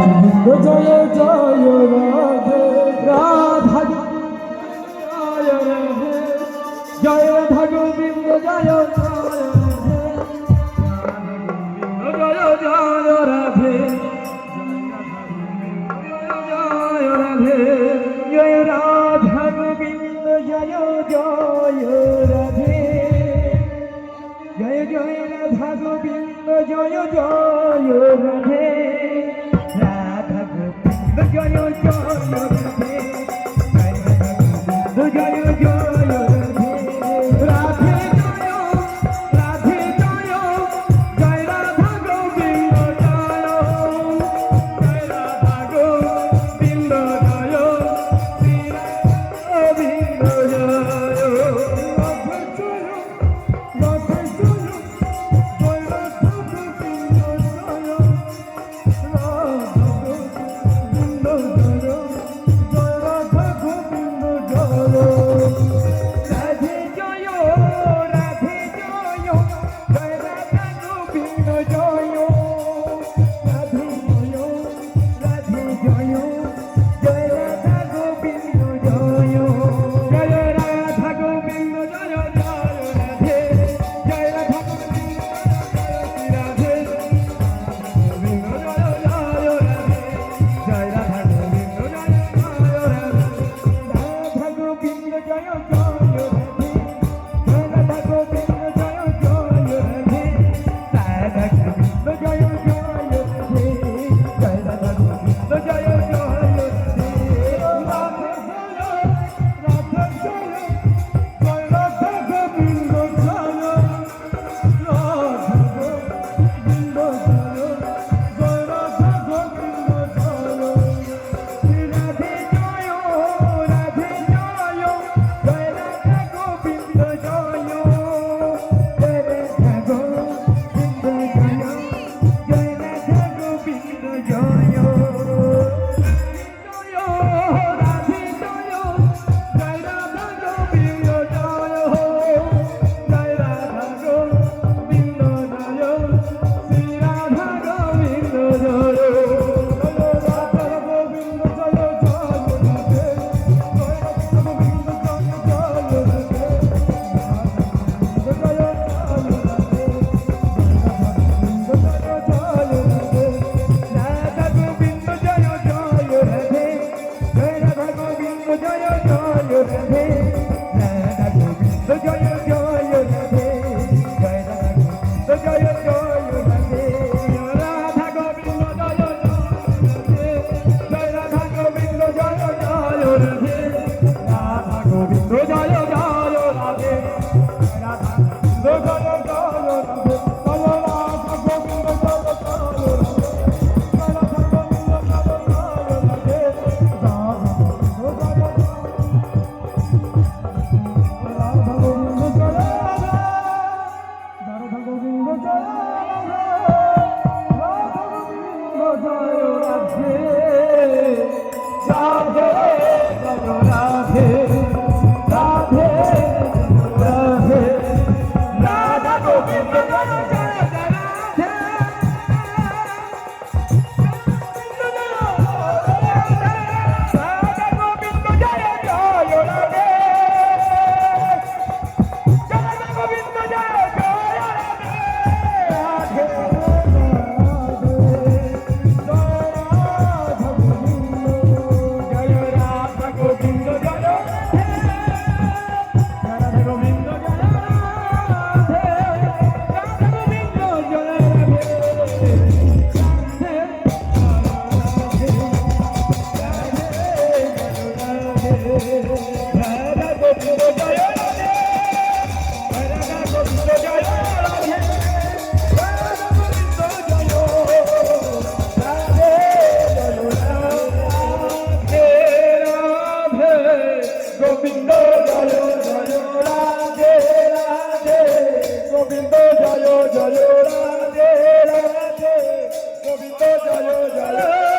Joy Joy Radhe Radha Joy Radhe Joy Radha Govinda Joy Joy Joy Radhe Joy Radhe Joy Radha Govinda Joy Joy Radhe Joy Joy Radha Govinda Joy Joy Radhe Radha Govinda Joy Joy Radhe Joy Joy Radhe Radhe Radhe Joy Joy Radha Govinda Joy Joy Radha Govinda Joy Shri Govinda Joy Joy Radhe Radhe Govinda Joy Joy